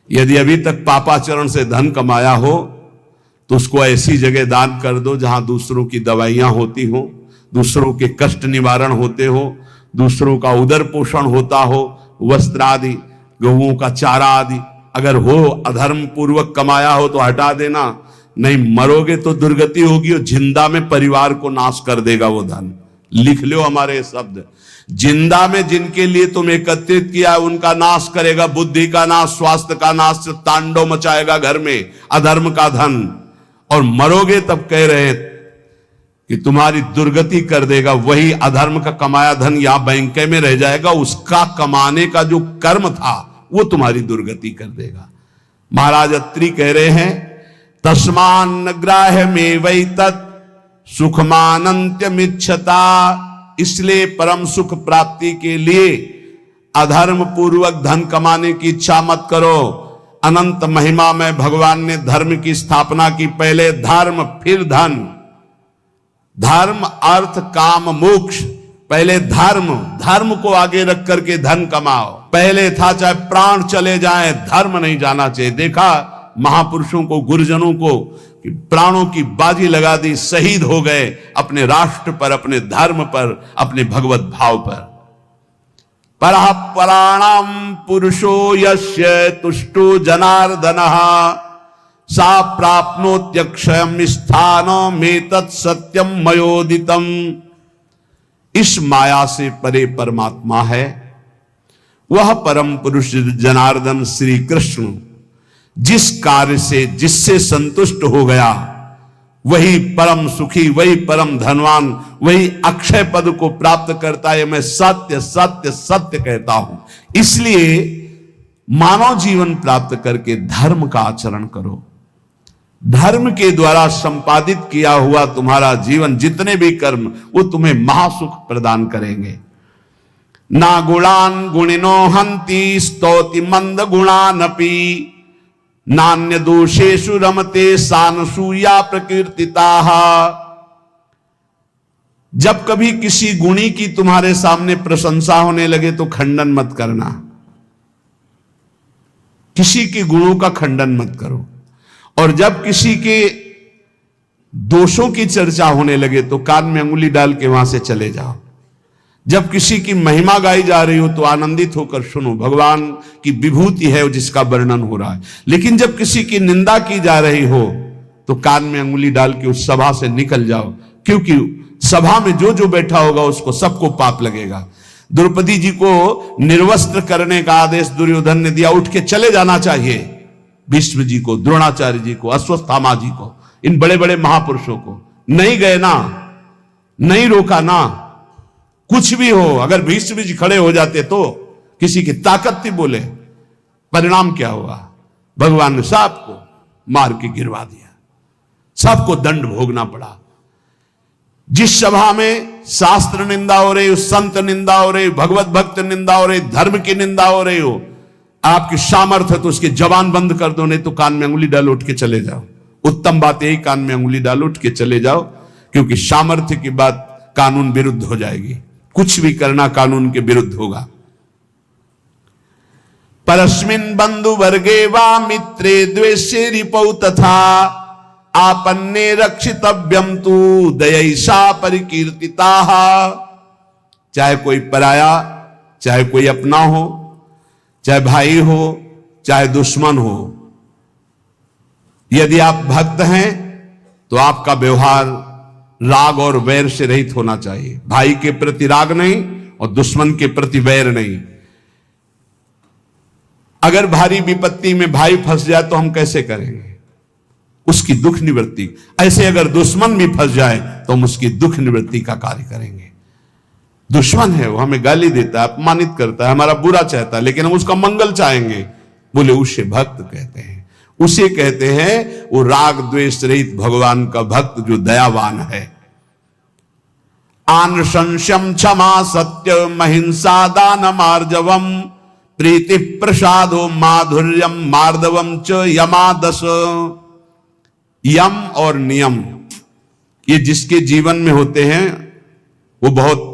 यदि अभी तक पापाचरण से धन कमाया हो तो उसको ऐसी जगह दान कर दो जहां दूसरों की दवाइयां होती हो, दूसरों के कष्ट निवारण होते हो, दूसरों का उदर पोषण होता हो, वस्त्र आदि, गऊओं का चारा आदि अगर हो, अधर्म पूर्वक कमाया हो तो हटा देना, नहीं मरोगे तो दुर्गति होगी और जिंदा में परिवार को नाश कर देगा वो धन। लिख लो हमारे शब्द, जिंदा में जिनके लिए तुम एकत्रित किया उनका नाश करेगा, बुद्धि का नाश, स्वास्थ्य का नाश, तांडव मचाएगा घर में अधर्म का धन, और मरोगे तब कह रहे कि तुम्हारी दुर्गति कर देगा। वही अधर्म का कमाया धन यहां बैंक में रह जाएगा, उसका कमाने का जो कर्म था वो तुम्हारी दुर्गति कर देगा। महाराज अत्रि कह रहे हैं तस्मान ग्राह्य में वही तत् सुखमानंत्यमिच्छता, इसलिए परम सुख प्राप्ति के लिए अधर्म पूर्वक धन कमाने की इच्छा मत करो। अनंत महिमा में भगवान ने धर्म की स्थापना की, पहले धर्म फिर धन, धर्म अर्थ काम मोक्ष, पहले धर्म को आगे रख करके धन कमाओ। पहले था चाहे प्राण चले जाएं, धर्म नहीं जाना चाहिए। देखा महापुरुषों को, गुरुजनों को, प्राणों की बाजी लगा दी, शहीद हो गए अपने राष्ट्र पर, अपने धर्म पर, अपने भगवत भाव पर। परः पराणाम पुरुषो यस्य तुष्टो जनार्दनः सा प्राप्नोत्यक्षयम् स्थानमेतत् सत्यम मयोदितम्। इस माया से परे परमात्मा है, वह परम पुरुष जनार्दन श्री कृष्ण जिस कार्य से, जिससे संतुष्ट हो गया, वही परम सुखी, वही परम धनवान, वही अक्षय पद को प्राप्त करता है। मैं सत्य सत्य सत्य कहता हूं। इसलिए मानव जीवन प्राप्त करके धर्म का आचरण करो। धर्म के द्वारा संपादित किया हुआ तुम्हारा जीवन, जितने भी कर्म, वो तुम्हें महासुख प्रदान करेंगे। ना गुणान गुणिनो हंति स्तौति मंद गुणानपि नान्य दोषेषु रमते सानसूया प्रकीर्तिताः। जब कभी किसी गुणी की तुम्हारे सामने प्रशंसा होने लगे तो खंडन मत करना, किसी के गुणों का खंडन मत करो। और जब किसी के दोषों की चर्चा होने लगे तो कान में अंगुली डाल के वहां से चले जाओ। जब किसी की महिमा गाई जा रही हो तो आनंदित होकर सुनो, भगवान की विभूति है जिसका वर्णन हो रहा है। लेकिन जब किसी की निंदा की जा रही हो तो कान में अंगुली डाल के उस सभा से निकल जाओ, क्योंकि सभा में जो जो बैठा होगा उसको सबको पाप लगेगा। द्रौपदी जी को निर्वस्त्र करने का आदेश दुर्योधन ने दिया, उठ के चले जाना चाहिए। भीष्म जी को, द्रोणाचार्य जी को, अश्वत्थामा जी को, इन बड़े बड़े महापुरुषों को नहीं गए ना, नहीं रोका ना। कुछ भी हो, अगर भीष्म जी खड़े हो जाते तो किसी की ताकत थी बोले, परिणाम क्या हुआ? भगवान ने सबको मार के गिरवा दिया, सबको दंड भोगना पड़ा। जिस सभा में शास्त्र निंदा हो रही हो, संत निंदा हो रही, भगवत भक्त निंदा हो रही, धर्म की निंदा हो रही हो, आपकी सामर्थ्य तो उसकी जबान बंद कर दो, नहीं तो कान में अंगुली डाल उठ के चले जाओ। उत्तम बात यही, कान में अंगुली डाल उठ के चले जाओ, क्योंकि सामर्थ्य की बात कानून विरुद्ध हो जाएगी। कुछ भी करना कानून के विरुद्ध होगा। परस्मिन बंधु वर्गे वा मित्रे द्वेषे रिपौ तथा आपन्ने रक्षितव्यम तु दयैषा परिकीर्तिताः। चाहे कोई पराया, चाहे कोई अपना हो, चाहे भाई हो, चाहे दुश्मन हो, यदि आप भक्त हैं तो आपका व्यवहार राग और वैर से रहित होना चाहिए। भाई के प्रति राग नहीं और दुश्मन के प्रति वैर नहीं। अगर भारी विपत्ति में भाई फंस जाए तो हम कैसे करेंगे? उसकी दुख निवृत्ति। ऐसे अगर दुश्मन भी फंस जाए तो हम उसकी दुख निवृत्ति का कार्य करेंगे। दुश्मन है, वो हमें गाली देता है, अपमानित करता है, हमारा बुरा चाहता है, लेकिन हम उसका मंगल चाहेंगे, बोले उसे भक्त कहते हैं। उसे कहते हैं वो राग द्वेष रहित भगवान का भक्त जो दयावान है। आन संशयम क्षमा सत्य महिंसा दान मार्जवम प्रीति प्रसादो माधुर्यम मार्दवम च यमादस। यम और नियम, ये जिसके जीवन में होते हैं वो बहुत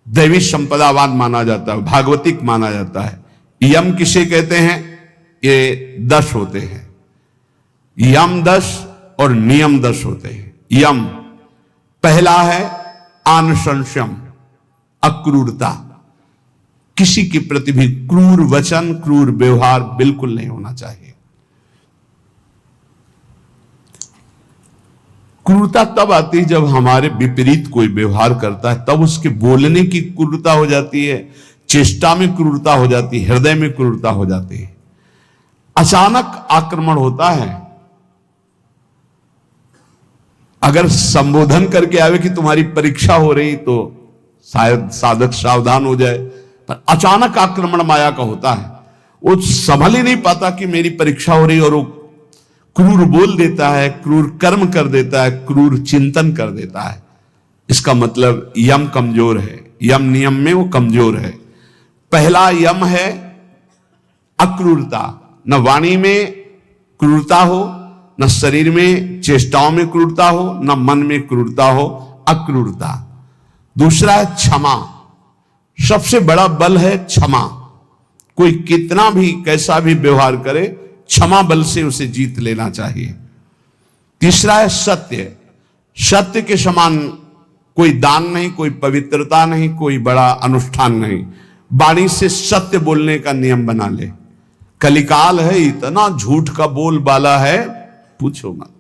दैवी संपदावान माना जाता है, भागवतिक माना जाता है। यम किसे कहते हैं? ये 10 होते हैं, यम 10 और नियम 10 होते हैं। यम पहला है आनुशंस्यम, अक्रूरता, किसी के प्रति भी क्रूर वचन, क्रूर व्यवहार बिल्कुल नहीं होना चाहिए। क्रूरता तब आती है जब हमारे विपरीत कोई व्यवहार करता है, तब उसके बोलने की क्रूरता हो जाती है, चेष्टा में क्रूरता हो जाती है, हृदय में क्रूरता हो जाती है। अचानक आक्रमण होता है, अगर संबोधन करके आवे कि तुम्हारी परीक्षा हो रही तो शायद साधक सावधान हो जाए, पर अचानक आक्रमण माया का होता है, वो संभल ही नहीं पाता कि मेरी परीक्षा हो रही, और वो क्रूर बोल देता है, क्रूर कर्म कर देता है, क्रूर चिंतन कर देता है। इसका मतलब यम कमजोर है, यम नियम में वो कमजोर है। पहला यम है अक्रूरता, न वाणी में क्रूरता हो, न शरीर में चेष्टाओं में क्रूरता हो, न मन में क्रूरता हो, अक्रूरता। दूसरा है क्षमा, सबसे बड़ा बल है क्षमा। कोई कितना भी कैसा भी व्यवहार करे, क्षमा बल से उसे जीत लेना चाहिए। तीसरा है सत्य, सत्य के समान कोई दान नहीं, कोई पवित्रता नहीं, कोई बड़ा अनुष्ठान नहीं। वाणी से सत्य बोलने का नियम बना ले। कलिकाल है, इतना झूठ का बोल बाला है, पूछो मत।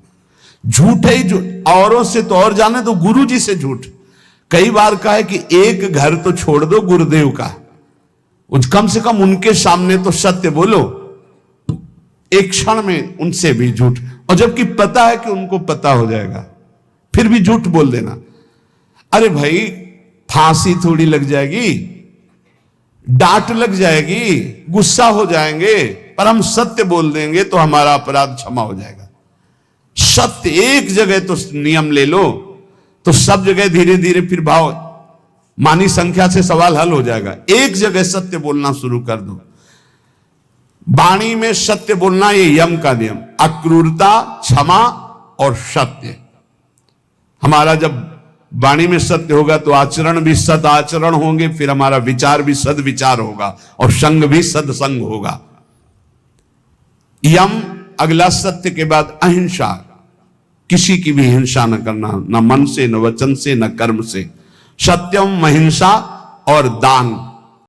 झूठ है जो औरों से तो और जाने तो गुरु जी से झूठ। कई बार कहा है कि एक घर तो छोड़ दो गुरुदेव का, कम से कम उनके सामने तो सत्य बोलो, एक क्षण में उनसे भी झूठ, और जबकि पता है कि उनको पता हो जाएगा फिर भी झूठ बोल देना। अरे भाई, फांसी थोड़ी लग जाएगी, डांट लग जाएगी, गुस्सा हो जाएंगे, पर हम सत्य बोल देंगे तो हमारा अपराध क्षमा हो जाएगा। सत्य एक जगह तो नियम ले लो तो सब जगह धीरे धीरे फिर भाव मानी संख्या से सवाल हल हो जाएगा। एक जगह सत्य बोलना शुरू कर दो। वाणी में सत्य बोलना, ये यम का नियम, अक्रूरता, क्षमा और सत्य। हमारा जब वाणी में सत्य होगा तो आचरण भी सद आचरण होंगे, फिर हमारा विचार भी सद विचार होगा, और संग भी सदसंग होगा। यम अगला सत्य के बाद अहिंसा, किसी की भी हिंसा न करना, न मन से, न वचन से, न कर्म से। सत्यम, अहिंसा और दान।